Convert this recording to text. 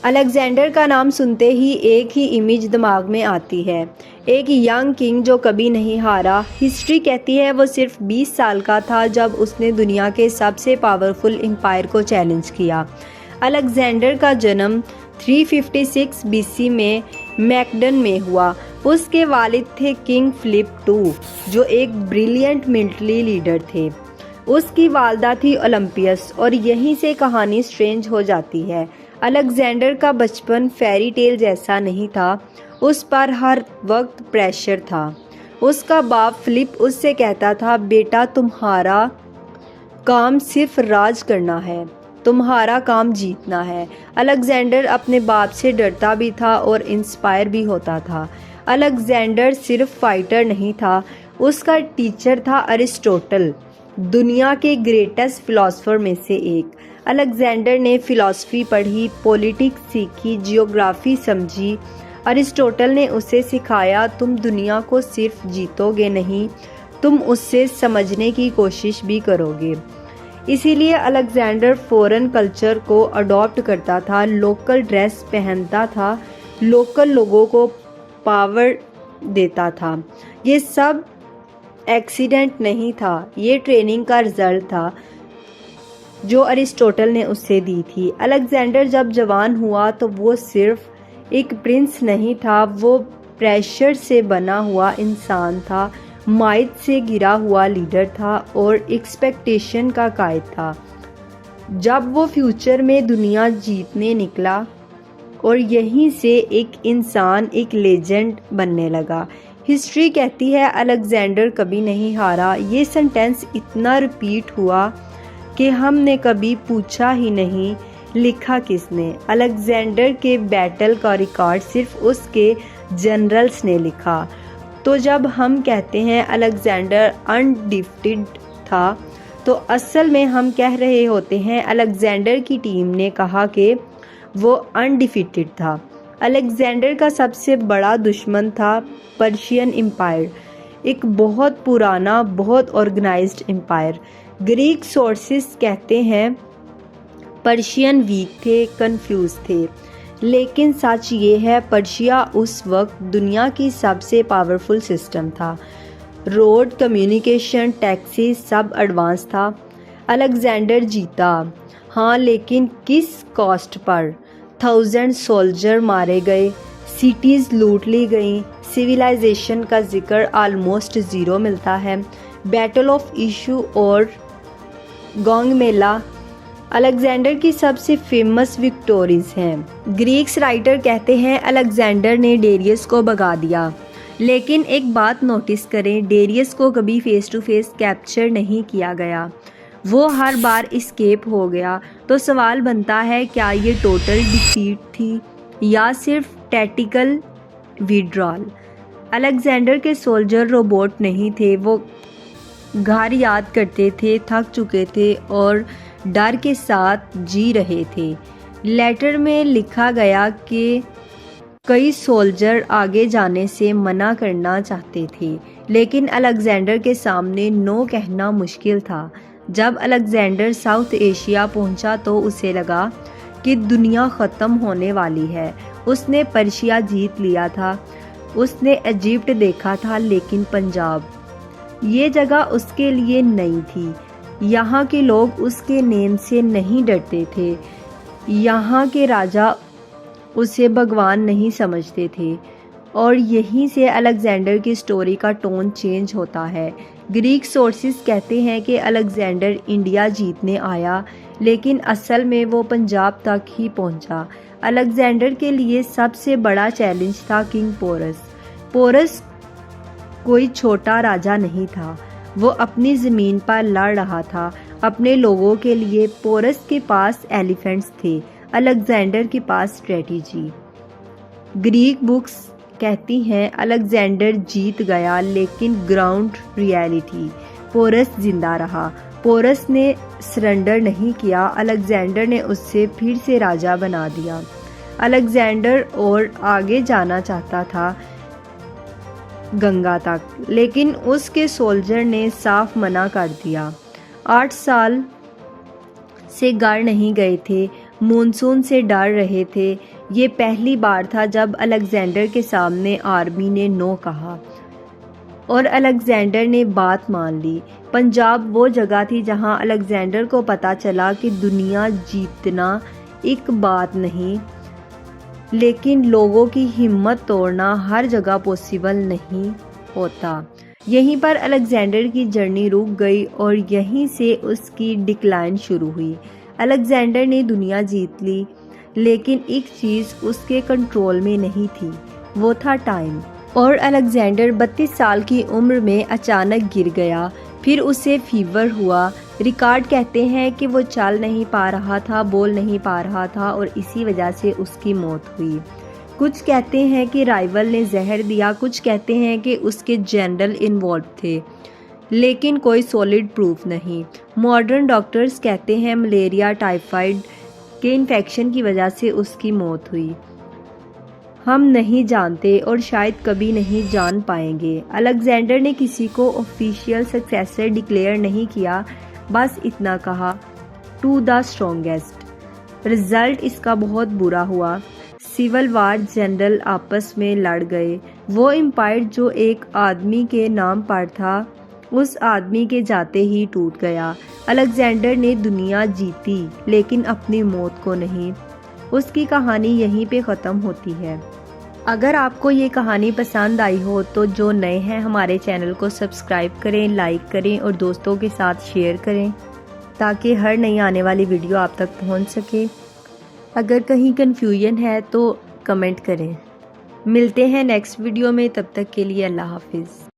Alexander का नाम सुनते ही एक ही इमेज दिमाग में आती है, एक यंग किंग जो कभी नहीं हारा। हिस्ट्री कहती है वो सिर्फ 20 साल का था जब उसने दुनिया के सबसे पावरफुल एम्पायर को चैलेंज किया। अलेक्जेंडर का जन्म 356 बीसी में मैकडन में हुआ। उसके वालिद थे किंग फिलिप II, जो एक ब्रिलियंट मिलिट्री लीडर थे। उसकी वालदा थी ओलंपियस, और यहीं से कहानी स्ट्रेंज हो जाती है। अलेक्जेंडर का बचपन फेरी टेल जैसा नहीं था, उस पर हर वक्त प्रेशर था। उसका बाप फिलिप उससे कहता था, बेटा तुम्हारा काम सिर्फ राज करना है, तुम्हारा काम जीतना है। अलेक्जेंडर अपने बाप से डरता भी था और इंस्पायर भी होता था। अलेक्जेंडर सिर्फ फाइटर नहीं था, उसका टीचर था अरिस्टोटल, दुनिया के ग्रेटेस्ट फिलोसोफर में से एक। अलेक्जेंडर ने फिलॉसफी पढ़ी, पॉलिटिक्स सीखी, जियोग्राफी समझी। अरिस्टोटल ने उसे सिखाया, तुम दुनिया को सिर्फ जीतोगे नहीं, तुम उससे समझने की कोशिश भी करोगे। इसीलिए अलेक्जेंडर फॉरेन कल्चर को अडॉप्ट करता था, लोकल ड्रेस पहनता था, लोकल लोगों को पावर देता था। ये सब एक्सीडेंट नहीं था, ये ट्रेनिंग का रिजल्ट था जो अरिस्टोटल ने उससे दी थी। अलेक्जेंडर जब जवान हुआ तो वो सिर्फ एक प्रिंस नहीं था, वो प्रेशर से बना हुआ इंसान था, माइट से गिरा हुआ लीडर था और एक्सपेक्टेशन का कायद था। जब वो फ्यूचर में दुनिया जीतने निकला और यहीं से एक इंसान, एक लेजेंड बनने लगा। हिस्ट्री कहती है अलेक्जेंडर कभी नहीं हारा। ये सेंटेंस इतना रिपीट हुआ कि हमने कभी पूछा ही नहीं लिखा किसने। अलेक्जेंडर के बैटल का रिकॉर्ड सिर्फ उसके जनरल्स ने लिखा। तो जब हम कहते हैं अलेक्जेंडर अनडिफिटेड था, तो असल में हम कह रहे होते हैं अलेक्जेंडर की टीम ने कहा कि वो अनडिफिटेड था। अलेक्जेंडर का सबसे बड़ा दुश्मन था पर्शियन एम्पायर, एक बहुत पुराना, बहुत ऑर्गेनाइज्ड एम्पायर। ग्रीक सोर्सेस कहते हैं पर्शियन वीक थे, कंफ्यूज थे, लेकिन सच ये है पर्शिया उस वक्त दुनिया की सबसे पावरफुल सिस्टम था। रोड, कम्युनिकेशन, टैक्सी सब एडवांस था। अलेक्जेंडर जीता, हाँ, लेकिन किस कॉस्ट पर? 1000 सोल्जर मारे गए, सिटीज़ लूट ली गई, सिविलाइजेशन का जिक्र आलमोस्ट ज़ीरो मिलता है। बैटल ऑफ इशू और गौंगमेला अलेक्जेंडर की सबसे फेमस विक्टोरीज हैं। ग्रीक्स राइटर कहते हैं अलेक्जेंडर ने डेरियस को भगा दिया, लेकिन एक बात नोटिस करें, डेरियस को कभी फेस टू फेस कैप्चर नहीं किया गया, वो हर बार एस्केप हो गया। तो सवाल बनता है, क्या ये टोटल डिफीट थी या सिर्फ टैक्टिकल विड्रॉल? अलेक्जेंडर के सोल्जर रोबोट नहीं थे, वो घर याद करते थे, थक चुके थे और डर के साथ जी रहे थे। लेटर में लिखा गया कि कई सोल्जर आगे जाने से मना करना चाहते थे, लेकिन अलेक्जेंडर के सामने नो कहना मुश्किल था। जब अलेक्जेंडर साउथ एशिया पहुंचा तो उसे लगा कि दुनिया ख़त्म होने वाली है। उसने पर्शिया जीत लिया था, उसने इजिप्ट देखा था, लेकिन पंजाब, ये जगह उसके लिए नई थी। यहाँ के लोग उसके नेम से नहीं डरते थे, यहाँ के राजा उसे भगवान नहीं समझते थे। और यहीं से अलेक्जेंडर की स्टोरी का टोन चेंज होता है। ग्रीक सोर्सेस कहते हैं कि अलेक्जेंडर इंडिया जीतने आया, लेकिन असल में वो पंजाब तक ही पहुंचा। अलेक्जेंडर के लिए सबसे बड़ा चैलेंज था किंग पोरस। पोरस कोई छोटा राजा नहीं था, वो अपनी ज़मीन पर लड़ रहा था अपने लोगों के लिए। पोरस के पास एलिफेंट्स थे, अलेक्जेंडर के पास स्ट्रेटजी। ग्रीक बुक्स कहती हैं अलेक्जेंडर जीत गया, लेकिन ग्राउंड रियलिटी पोरस जिंदा रहा। पोरस ने सरेंडर नहीं किया, अलेक्जेंडर ने उससे फिर से राजा बना दिया। अलेक्जेंडर और आगे जाना चाहता था गंगा तक, लेकिन उसके सोल्जर ने साफ मना कर दिया। 8 साल से घर नहीं गए थे, मॉनसून से डर रहे थे। ये पहली बार था जब अलेक्जेंडर के सामने आर्मी ने नो कहा और अलेक्जेंडर ने बात मान ली। पंजाब वो जगह थी जहां अलेक्जेंडर को पता चला कि दुनिया जीतना एक बात नहीं, लेकिन लोगों की हिम्मत तोड़ना हर जगह पॉसिबल नहीं होता। यहीं पर अलेक्जेंडर की जर्नी रुक गई और यहीं से उसकी डिक्लाइन शुरू हुई। अलेक्जेंडर ने दुनिया जीत ली, लेकिन एक चीज़ उसके कंट्रोल में नहीं थी, वो था टाइम। और अलेक्जेंडर 32 साल की उम्र में अचानक गिर गया। फिर उसे फीवर हुआ। रिकॉर्ड कहते हैं कि वो चल नहीं पा रहा था, बोल नहीं पा रहा था और इसी वजह से उसकी मौत हुई। कुछ कहते हैं कि राइवल ने जहर दिया, कुछ कहते हैं कि उसके जनरल इन्वॉल्व थे, लेकिन कोई सॉलिड प्रूफ नहीं। मॉडर्न डॉक्टर्स कहते हैं मलेरिया टाइफाइड के इन्फेक्शन की वजह से उसकी मौत हुई। हम नहीं जानते और शायद कभी नहीं जान पाएंगे। अलेक्जेंडर ने किसी को ऑफिशियल सक्सेसर डिक्लेयर नहीं किया, बस इतना कहा, टू द स्ट्रॉन्गेस्ट। रिजल्ट इसका बहुत बुरा हुआ। सिविल वार, जनरल आपस में लड़ गए। वो एम्पायर जो एक आदमी के नाम पर था, उस आदमी के जाते ही टूट गया। अलेक्जेंडर ने दुनिया जीती, लेकिन अपनी मौत को नहीं। उसकी कहानी यहीं पे ख़त्म होती है। अगर आपको ये कहानी पसंद आई हो तो जो नए हैं हमारे चैनल को सब्सक्राइब करें, लाइक करें और दोस्तों के साथ शेयर करें, ताकि हर नई आने वाली वीडियो आप तक पहुंच सके। अगर कहीं कन्फ्यूजन है तो कमेंट करें। मिलते हैं नेक्स्ट वीडियो में, तब तक के लिए अल्लाह हाफिज़।